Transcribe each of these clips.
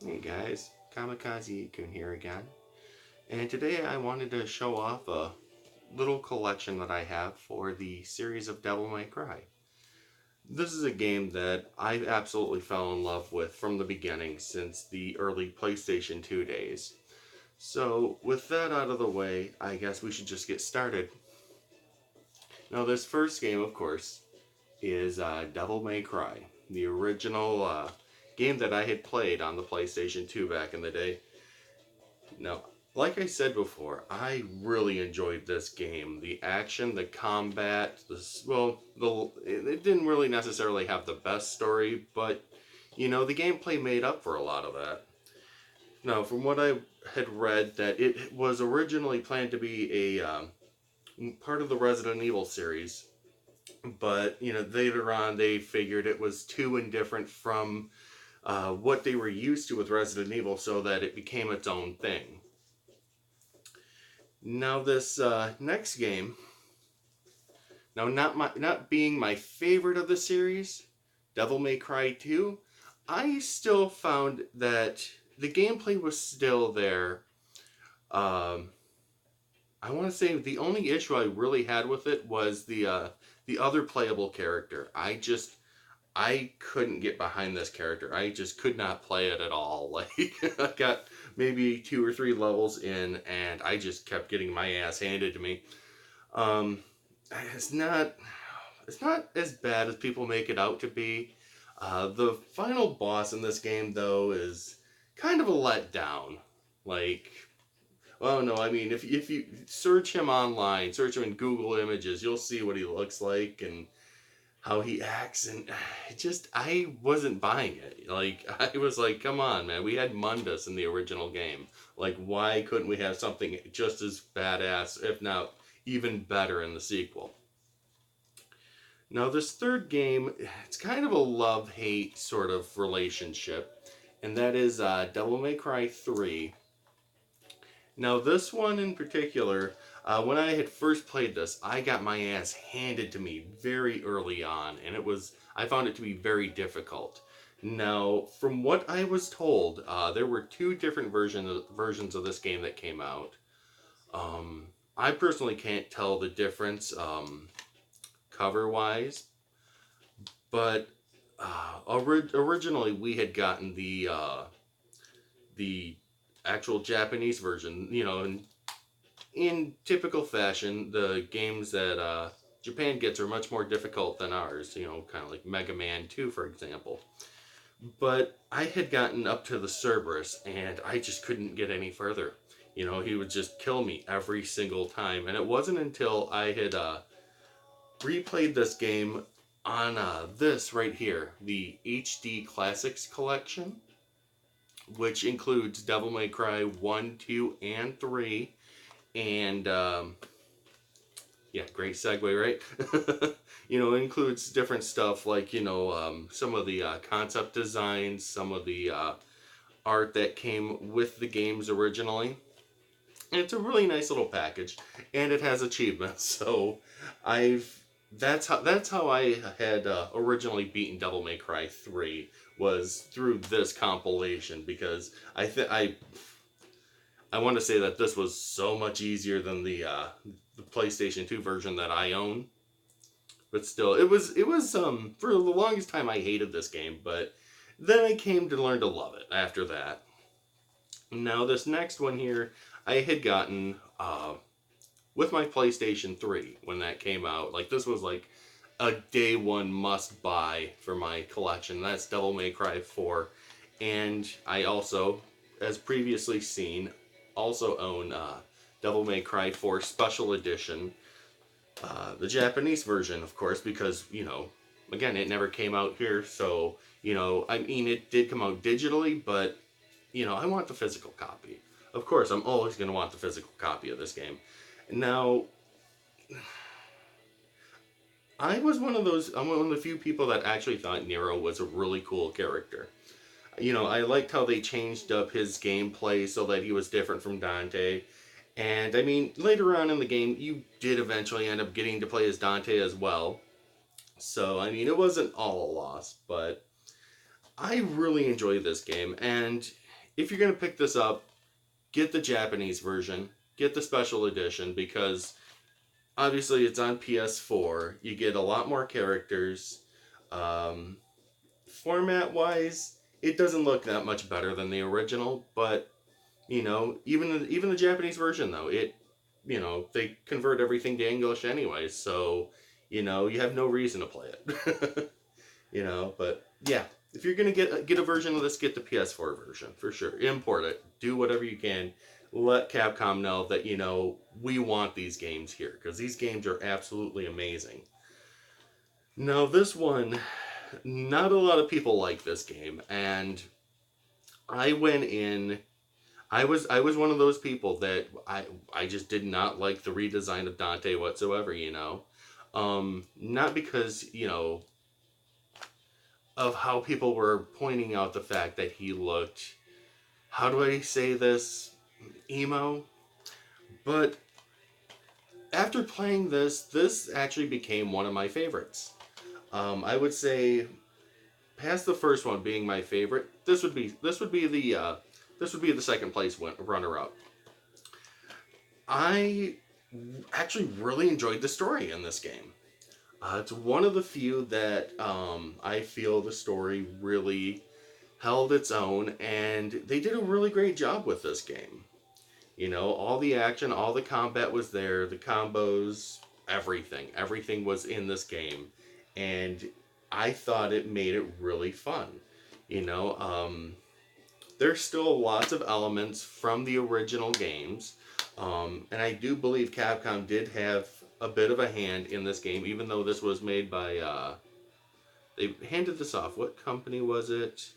Hey guys, Kamikaze-kun here again. And today I wanted to show off a little collection that I have for the series of Devil May Cry. This is a game that I absolutely fell in love with from the beginning since the early PlayStation 2 days. So with that out of the way, I guess we should just get started. Now this first game, of course, is Devil May Cry, the original game that I had played on the PlayStation 2 back in the day. Now, like I said before, I really enjoyed this game. The action, the combat, it didn't really necessarily have the best story, but the gameplay made up for a lot of that. Now, from what I had read, that it was originally planned to be a part of the Resident Evil series, but later on they figured it was too indifferent from what they were used to with Resident Evil, so that it became its own thing. Now this next game, now not being my favorite of the series, Devil May Cry 2, I still found that the gameplay was still there. Um, I want to say the only issue I really had with it was the other playable character. I couldn't get behind this character. I just could not play it at all. Like I got maybe 2 or 3 levels in, and I just kept getting my ass handed to me. Um, it's not it's not as bad as people make it out to be. The final boss in this game, though, is kind of a letdown. Like, well, no, I mean, if you search him online, search him in Google Images, you'll see what he looks like and how he acts, and I wasn't buying it. Like I was like, come on, man, we had Mundus in the original game. Like, why couldn't we have something just as badass, if not even better, in the sequel? Now this third game, it's kind of a love-hate sort of relationship, and that is Devil May Cry 3. Now this one in particular, when I had first played this, I got my ass handed to me very early on, and I found it to be very difficult. Now, from what I was told, there were two different versions of this game that came out. I personally can't tell the difference cover-wise, but originally we had gotten the actual Japanese version. In typical fashion, the games that Japan gets are much more difficult than ours, kind of like Mega Man 2, for example. But I had gotten up to the Cerberus, and I just couldn't get any further. He would just kill me every single time. And it wasn't until I had replayed this game on this right here, the HD Classics Collection, which includes Devil May Cry 1, 2, and 3, and yeah, great segue, right? It includes different stuff like some of the concept designs, some of the art that came with the games originally. And it's a really nice little package, and it has achievements. So I've that's how I had originally beaten Devil May Cry 3, was through this compilation, because I want to say that this was so much easier than the PlayStation 2 version that I own. But still, it was for the longest time I hated this game, but then I came to learn to love it after that. Now this next one here, I had gotten with my PlayStation 3 when that came out. Like, this was like a day one must buy for my collection. That's Devil May Cry 4. And I also, as previously seen, also own Devil May Cry 4 Special Edition. The Japanese version, of course, because, again, it never came out here. So, I mean, it did come out digitally, but, I want the physical copy. Of course, I'm always going to want the physical copy of this game. Now, I'm one of the few people that actually thought Nero was a really cool character. I liked how they changed up his gameplay so that he was different from Dante. And I mean, later on in the game, you did eventually end up getting to play as Dante as well. So, I mean, it wasn't all a loss, but I really enjoyed this game. And, if you're going to pick this up, get the Japanese version, get the special edition, because obviously it's on PS4. You get a lot more characters. Um, Format wise, it doesn't look that much better than the original, but even the Japanese version though, they convert everything to English anyway, so you have no reason to play it. But yeah, if you're gonna get a version of this, get the PS4 version for sure. Import it. Do whatever you can. Let Capcom know that we want these games here, because these games are absolutely amazing. Now this one, not a lot of people like this game, and I went in. I was one of those people that I just did not like the redesign of Dante whatsoever. Not because of how people were pointing out the fact that he looked, how do I say this, emo, but after playing this actually became one of my favorites. I would say, past the first one being my favorite, this would be the second place runner up. I actually really enjoyed the story in this game. It's one of the few that I feel the story really held its own, and they did a really great job with this game. All the action, all the combat was there, the combos, everything was in this game, and I thought it made it really fun. You know, um, there's still lots of elements from the original games, and I do believe Capcom did have a bit of a hand in this game, even though this was made by. They handed this off. What company was it?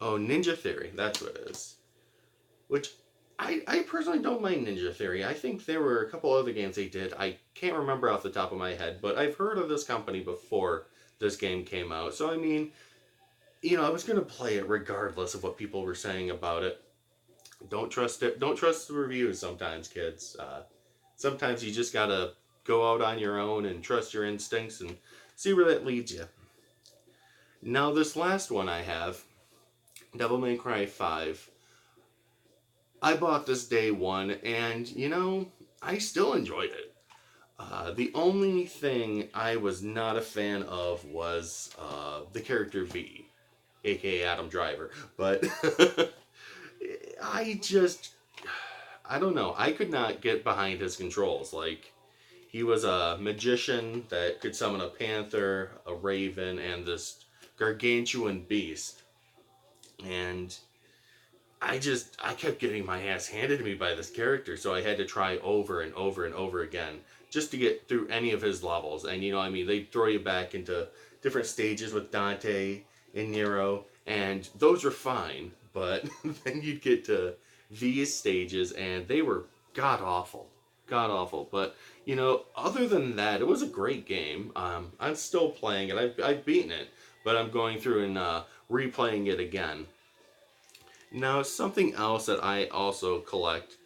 Oh, Ninja Theory. That's what it is. Which I personally don't mind Ninja Theory. I think there were a couple other games they did. I can't remember off the top of my head, but I've heard of this company before this game came out. So, I mean, I was going to play it regardless of what people were saying about it. Don't trust it. Don't trust the reviews sometimes, kids. Sometimes you just got to go out on your own and trust your instincts and see where that leads you. Now, this last one I have, Devil May Cry 5. I bought this day one, and I still enjoyed it. The only thing I was not a fan of was the character V, aka Adam Driver. But I just, I don't know. I could not get behind his controls. Like, he was a magician that could summon a panther, a raven, and this gargantuan beast. And I kept getting my ass handed to me by this character, so I had to try over and over and over again just to get through any of his levels. And they throw you back into different stages with Dante and Nero, and those were fine, but then you'd get to these stages, and they were god awful. God awful. But, other than that, it was a great game. I'm still playing it. I've beaten it, but I'm going through and replaying it again. Now, something else that I also collect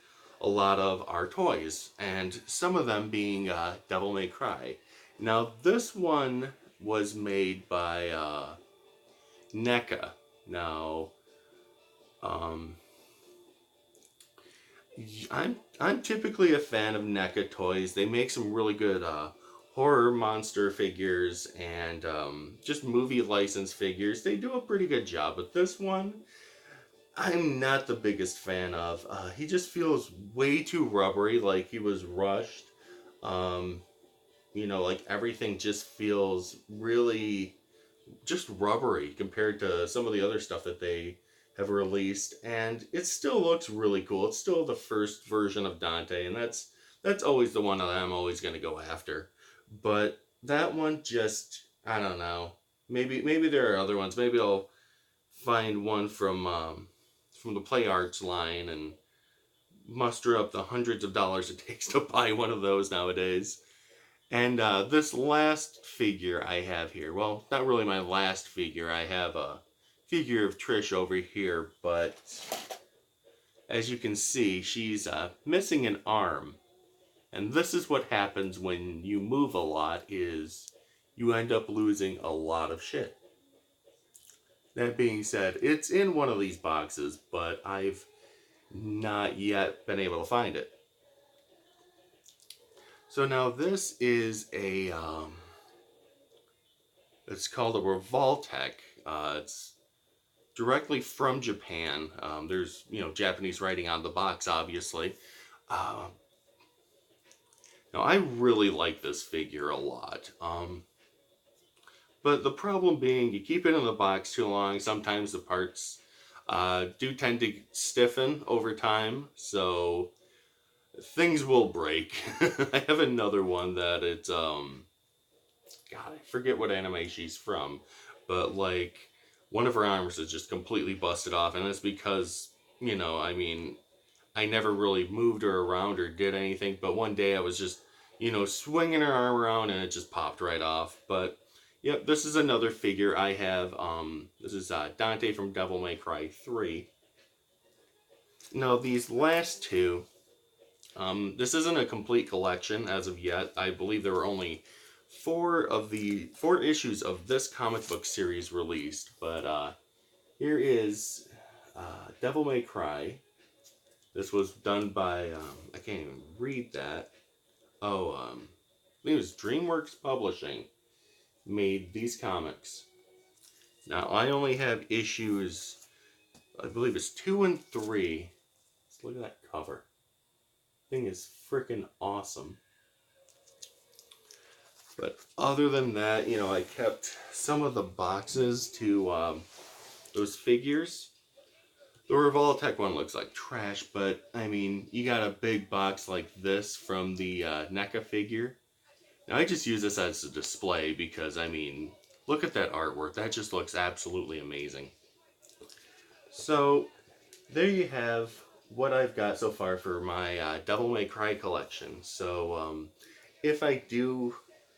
a lot of are toys, and some of them being Devil May Cry. Now, this one was made by NECA. Now, um, I'm typically a fan of NECA toys. They make some really good horror monster figures and just movie license figures. They do a pretty good job with this one. I'm not the biggest fan of. He just feels way too rubbery, like he was rushed. Um, like everything just feels really just rubbery compared to some of the other stuff that they have released. And it still looks really cool. It's still the first version of Dante, and that's always the one that I'm always going to go after. But that one just, I don't know. Maybe there are other ones. Maybe I'll find one from the Play Arts line and muster up the hundreds of dollars it takes to buy one of those nowadays. And this last figure I have here, well, not really my last figure. I have a figure of Trish over here, but as you can see, she's missing an arm. And this is what happens when you move a lot, is you end up losing a lot of shit. That being said, it's in one of these boxes, but I've not yet been able to find it. So now this is it's called a Revoltech. It's directly from Japan. There's, Japanese writing on the box, obviously. Uh, Now, I really like this figure a lot. But the problem being, you keep it in the box too long, sometimes the parts do tend to stiffen over time, so things will break. I have another one that it's, God, I forget what anime she's from, but like, one of her arms is just completely busted off, and it's because, I never really moved her around or did anything, but one day I was just, swinging her arm around and it just popped right off. But, yep, this is another figure I have. This is Dante from Devil May Cry 3. Now, these last two, this isn't a complete collection as of yet. I believe there were only four issues of this comic book series released. But here is Devil May Cry. This was done by, I can't even read that. I think it was DreamWorks Publishing made these comics. Now, I only have issues, I believe it's 2 and 3. Let's look at that cover. Thing is freaking awesome. But other than that, I kept some of the boxes to those figures. The Revoltech one looks like trash, but, you got a big box like this from the NECA figure. Now, I just use this as a display because, look at that artwork. That just looks absolutely amazing. So, there you have what I've got so far for my Devil May Cry collection. So, if I do,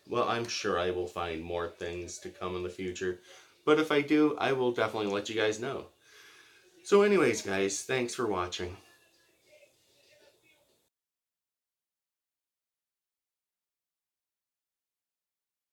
well, I'm sure I will find more things to come in the future. But if I do, I will definitely let you guys know. So anyways, guys, thanks for watching.